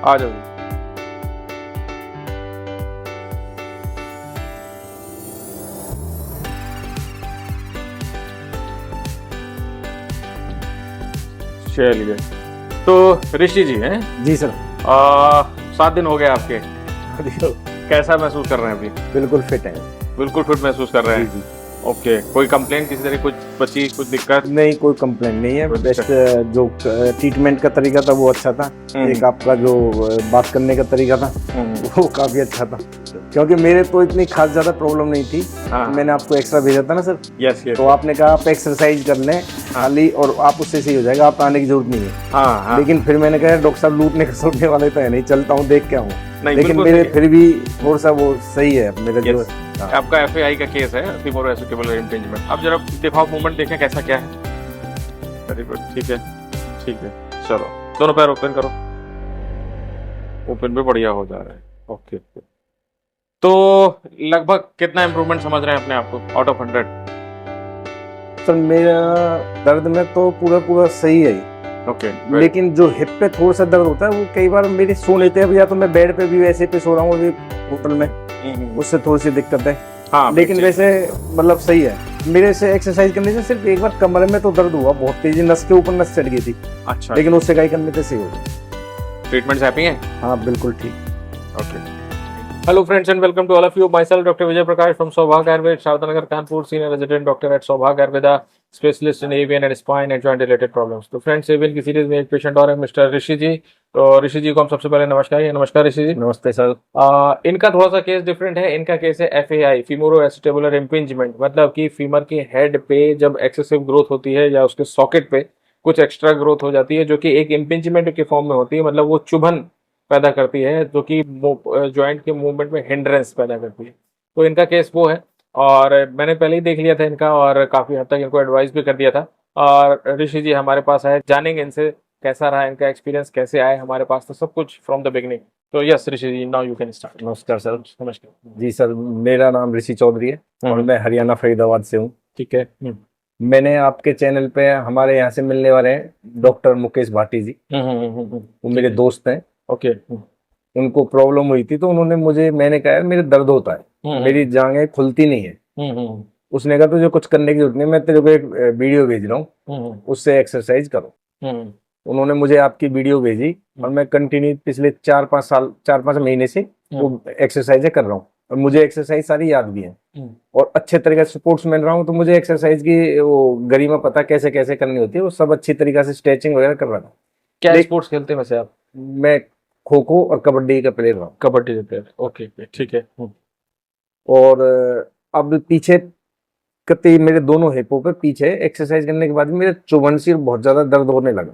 आ जाओ जी। चलिए, तो ऋषि जी हैं, जी सर। 7 दिन हो गए आपके, देखो, कैसा महसूस कर रहे हैं अभी? बिल्कुल फिट है। बिल्कुल फिट महसूस कर रहे जी हैं। जी। ओके, कोई कंप्लेन किसी तरह कुछ बची, कुछ दिक्कत? नहीं, कोई कंप्लेंट नहीं है। कोई बेस्ट दिक्कत? जो ट्रीटमेंट का तरीका था वो अच्छा था। एक आपका जो बात करने का तरीका था वो काफी अच्छा था, क्योंकि मेरे तो इतनी खास ज्यादा प्रॉब्लम नहीं थी। हाँ। मैंने आपको एक्स्ट्रा भेजा था ना सर, यस यस। तो आपने कहा आप एक्सरसाइज कर लें खाली और आप उससे सही हो जाएगा, आप आने की जरूरत नहीं है। हाँ हाँ। लेकिन फिर मैंने कहा डॉक्टर साहब लूटने खसोटने वाले तो है नहीं, चलता हूँ देख के आऊँ। नहीं, लेकिन बिल्कुल मेरे सही है। फिर भी थोड़ा सा वो सही है मेरा जो। Yes. आपका एफएआई का केस है, फीमोरो एसिटिबुलर इम्पिंजमेंट। अब जरा दिखाओ, मूवमेंट देखें कैसा क्या है। वेरी गुड, ठीक है ठीक है। चलो, दोनों पैर ओपन करो। ओपन भी बढ़िया हो जा रहा है। ओके, तो लगभग कितना इम्प्रूवमेंट समझ रहे हैं अपने आप को आउट ऑफ 100? सर मेरा दर्द में तो पूरा पूरा सही है। ओके, लेकिन जो हिप पे थोड़ा सा दर्द होता है वो कई बार मेरे सो लेते हैं, या तो मैं बेड पे भी वैसे पे सो रहा हूँ अभी होटल में, उससे थोड़ी सी दिक्कत है। हाँ, लेकिन वैसे मतलब सही है। मेरे से एक्सरसाइज करने से सिर्फ एक बार कमर में तो दर्द हुआ बहुत तेजी, नस के ऊपर नस चढ़ गई थी। अच्छा, लेकिन उससे कहीं करने से सही हो गया। ट्रीटमेंट हैप्पी है? हाँ बिल्कुल ठीक। Okay. Hello friends and welcome to all of you. Myself Dr. Vijay Prakash from Saubhag Ayurved, Shavdanagar, Kanpur, senior resident doctor at Saubhag Ayurveda, specialist in avian and spine and joint related problems. तो friends, avian की series में एक patient और है, mister ऋषि जी। तो ऋषि जी को हम सबसे पहले नमस्कार। नमस्कार ऋषि जी। नमस्ते सर। इनका थोड़ा सा केस डिफरेंट है। इनका केस है एफएआई, फीमोरो एसिटिबुलर इम्पिंजमेंट, मतलब कि फीमर के हेड पे जब एक्सेसिव ग्रोथ होती है या उसके सॉकेट पे कुछ एक्स्ट्रा ग्रोथ हो जाती है, जो कि एक इम्पिंजमेंट के फॉर्म में होती है, मतलब वो चुभन पैदा करती है, जो कि जॉइंट के मूवमेंट में हिंड्रेंस पैदा करती है। तो इनका केस वो है, और मैंने पहले ही देख लिया था इनका, और काफ़ी हद तक इनको एडवाइस भी कर दिया था। और ऋषि जी हमारे पास आए, जानेंगे इनसे कैसा रहा इनका एक्सपीरियंस, कैसे आए हमारे पास, तो सब कुछ फ्रॉम द बिगनिंग। तो yes Rishi ji, now you can start. नमस्कार सर। नमस्कार जी सर, मेरा नाम ऋषि चौधरी है और मैं हरियाणा फरीदाबाद से हूँ। ठीक है। मैंने आपके चैनल पे हमारे यहाँ से मिलने वाले हैं डॉक्टर मुकेश भाटी जी, वो मेरे दोस्त हैं। ओके। उनको प्रॉब्लम हुई थी तो उन्होंने मुझे, मैंने कहा यार मेरे दर्द होता है, मेरी जांघें खुलती नहीं है। उसने कहा तुझे कुछ करने की जरूरत नहीं, मैं तेरे को एक वीडियो भेज रहा हूँ, उससे एक्सरसाइज करो। उन्होंने मुझे आपकी वीडियो भेजी और मैं कंटिन्यू पिछले 4-5 महीने से वो एक्सरसाइज कर रहा हूँ, और मुझे एक्सरसाइज सारी याद भी है और अच्छे तरीके से स्पोर्ट्समैन रहा हूँ, तो मुझे एक्सरसाइज की वो गरिमा पता कैसे कैसे करनी होती है, वो सब अच्छी तरीके से स्ट्रेचिंग वगैरह कर रहा था। क्या स्पोर्ट्स खेलते हैं वैसे आप? मैं खो खो और कबड्डी का प्लेयर रहा हूँ। कबड्डी के प्लेयर, ओके ठीक है। और अब पीछे कते मेरे दोनों हिपों पे पीछे एक्सरसाइज करने के बाद मेरे चुभन से बहुत ज्यादा दर्द होने लगा।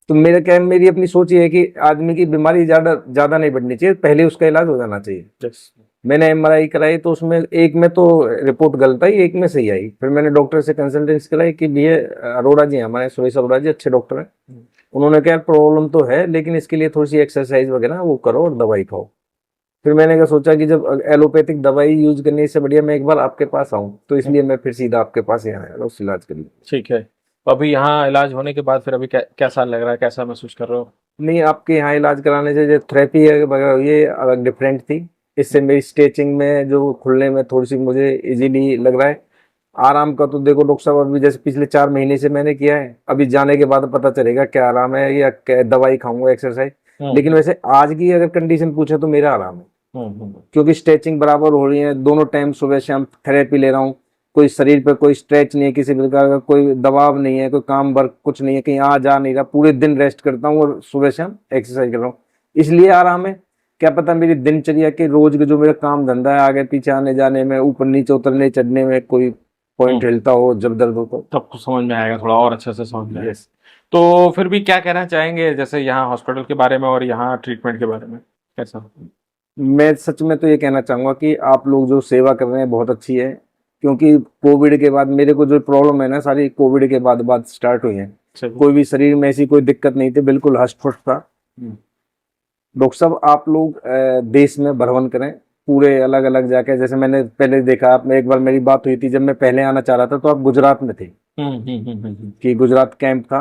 तो मेरा क्या है, मेरी अपनी सोच ये है कि आदमी की बीमारी ज्यादा ज्यादा नहीं बढ़नी चाहिए, पहले उसका इलाज हो जाना चाहिए। yes. मैंने एमआरआई कराई तो उसमें एक में तो रिपोर्ट गलत आई, एक में सही आई। फिर मैंने डॉक्टर से कंसल्टेंसी कराई कि भैया अरोड़ा जी हमारे, सुरेश अरोड़ा जी अच्छे डॉक्टर हैं। उन्होंने कहा प्रॉब्लम तो है लेकिन इसके लिए थोड़ी सी एक्सरसाइज वगैरह वो करो और दवाई खाओ। फिर मैंने क्या सोचा कि जब एलोपैथिक दवाई यूज करने से बढ़िया मैं एक बार आपके पास आऊं, तो इसलिए मैं फिर सीधा आपके पास यहाँ आया उस इलाज के लिए। ठीक है। तो अभी यहाँ इलाज होने के बाद फिर अभी कैसा लग रहा है, कैसा महसूस कर रहे हो? नहीं, आपके यहाँ इलाज कराने से जो थेरेपी है वगैरह ये अलग डिफरेंट थी। इससे मेरी स्ट्रेचिंग में जो खुलने में थोड़ी सी मुझे इजीली लग रहा है। आराम का तो देखो डॉक्टर साहब, अभी जैसे पिछले 4 महीने से मैंने किया है, अभी जाने के बाद पता चलेगा क्या आराम है या क्या दवाई खाऊंगा एक्सरसाइज। लेकिन वैसे आज की अगर कंडीशन पूछे तो मेरा आराम है, क्योंकि स्ट्रेचिंग बराबर हो रही है दोनों टाइम, सुबह शाम थेरेपी ले रहा हूँ। कोई शरीर पे कोई स्ट्रेच नहीं है, किसी प्रकार का कोई दबाव नहीं है, कोई काम वर्क कुछ नहीं है, कहीं आ जा नहीं रहा, पूरे दिन रेस्ट करता हूँ और सुबह शाम एक्सरसाइज कर रहा हूँ, इसलिए आराम है। क्या पता मेरी दिनचर्या के रोज के जो मेरा काम धंधा है, आगे पीछे आने जाने में, ऊपर नीचे उतरने चढ़ने में कोई पॉइंट हिलता हो, जब दर्द हो तो तब कुछ समझ में आएगा, थोड़ा और अच्छे से समझ में आएगा। तो फिर भी क्या कहना चाहेंगे, जैसे यहाँ हॉस्पिटल के बारे में और यहाँ ट्रीटमेंट के बारे में कैसा? मैं सच में तो ये कहना चाहूंगा कि आप लोग जो सेवा कर रहे हैं बहुत अच्छी है, क्योंकि कोविड के बाद मेरे को जो प्रॉब्लम है ना, सारी कोविड के बाद स्टार्ट हुई है। कोई भी शरीर में ऐसी कोई दिक्कत नहीं थी, बिल्कुल हष्ट पुष्ट था। डॉक्टर साहब आप लोग देश में भ्रमण करें, पूरे अलग अलग जाके, जैसे मैंने पहले देखा, आप में एक बार मेरी बात हुई थी जब मैं पहले आना चाह रहा था तो आप गुजरात में थे, कि गुजरात कैंप था।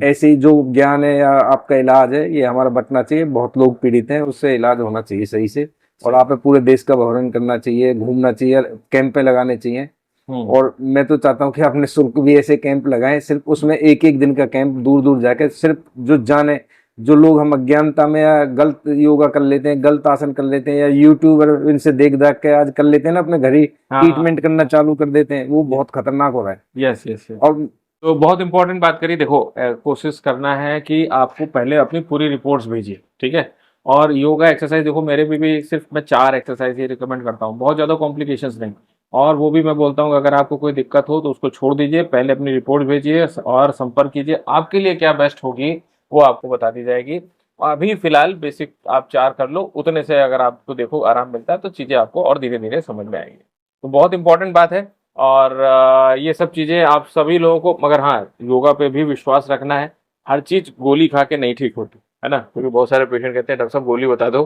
ऐसी जो ज्ञान है या आपका इलाज है ये हमारा बंटना चाहिए। बहुत लोग पीड़ित हैं, उससे इलाज होना चाहिए सही से। और आप पूरे देश का भ्रमण करना चाहिए, घूमना चाहिए, कैंपें लगाने चाहिए। और मैं तो चाहता हूँ कि अपने शुल्क भी ऐसे कैंप लगाएं, सिर्फ उसमें एक एक दिन का कैंप, दूर दूर जाके सिर्फ जो जाने, जो लोग हम अज्ञानता में या गलत योगा कर लेते हैं, गलत आसन कर लेते हैं, या यूट्यूबर इनसे देख देख के आज कर लेते हैं ना, अपने घर ही हाँ, ट्रीटमेंट करना चालू कर देते हैं, वो बहुत खतरनाक हो रहा है। Yes yes yes. और तो बहुत इंपॉर्टेंट बात करी। देखो कोशिश करना है कि आपको पहले अपनी पूरी रिपोर्ट्स भेजिए, ठीक है। और योगा एक्सरसाइज देखो मेरे भी सिर्फ मैं 4 एक्सरसाइज ही रिकमेंड करता हूँ, बहुत ज़्यादा कॉम्प्लिकेशंस नहीं। और वो भी मैं बोलता हूँ कि अगर आपको कोई दिक्कत हो तो उसको छोड़ दीजिए, पहले अपनी रिपोर्ट भेजिए और संपर्क कीजिए। आपके लिए क्या बेस्ट होगी वो आपको बता दी जाएगी। अभी फिलहाल बेसिक आप 4 कर लो, उतने से अगर आपको देखो आराम मिलता है तो चीज़ें आपको और धीरे धीरे समझ में आएंगी। तो बहुत इंपॉर्टेंट बात है। और ये सब चीज़ें आप सभी लोगों को, मगर हाँ योगा पे भी विश्वास रखना है। हर चीज़ गोली खा के नहीं ठीक होती है ना, क्योंकि बहुत सारे पेशेंट कहते हैं डॉक्टर साहब गोली बता दो,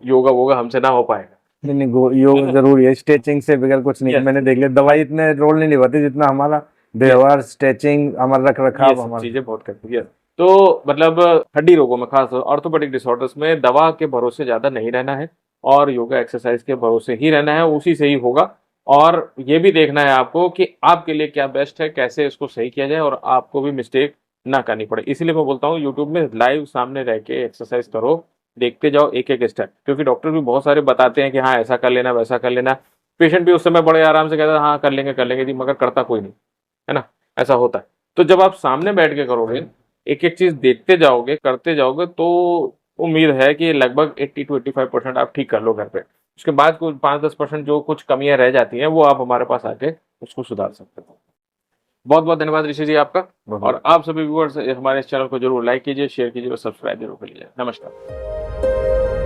योगा वोगा हमसे ना हो पाएगा, नहीं नहीं, है योग ना। जरूरी है, स्ट्रेचिंग से बगैर कुछ नहीं। यस मैंने देख लिया दवाई इतने रोल नहीं निभाती जितना हमारा यस, व्यवहार, स्ट्रेचिंग, हमारा रख ये रखाव सब हमारा। चीज़ें बहुत करती है। तो मतलब हड्डी रोगों में, खास ऑर्थोपेडिक डिसऑर्डर्स में दवा के भरोसे ज़्यादा नहीं रहना है और योगा एक्सरसाइज के भरोसे ही रहना है, उसी से ही होगा। और ये भी देखना है आपको कि आपके लिए क्या बेस्ट है, कैसे इसको सही किया जाए और आपको भी मिस्टेक ना करनी पड़े। इसलिए मैं बोलता हूँ यूट्यूब में लाइव सामने रह के एक्सरसाइज करो, देखते जाओ एक एक स्टेप, क्योंकि डॉक्टर भी बहुत सारे बताते हैं कि हाँ ऐसा कर लेना वैसा कर लेना। पेशेंट भी उस समय बड़े आराम से कहता है हाँ कर लेंगे जी, मगर करता कोई नहीं, है ना। ऐसा होता है। तो जब आप सामने बैठ के करोगे, एक एक चीज देखते जाओगे, करते जाओगे, तो उम्मीद है कि लगभग 80 to 85% आप ठीक कर लो घर पे। उसके बाद कुछ 5-10% जो कुछ कमियां रह जाती हैं वो आप हमारे पास आके उसको सुधार सकते हो। बहुत बहुत धन्यवाद ऋषि जी आपका। बहुत और आप सभी व्यूअर्स हमारे इस चैनल को जरूर लाइक कीजिए, शेयर कीजिए और सब्सक्राइब जरूर कर लीजिए। नमस्कार।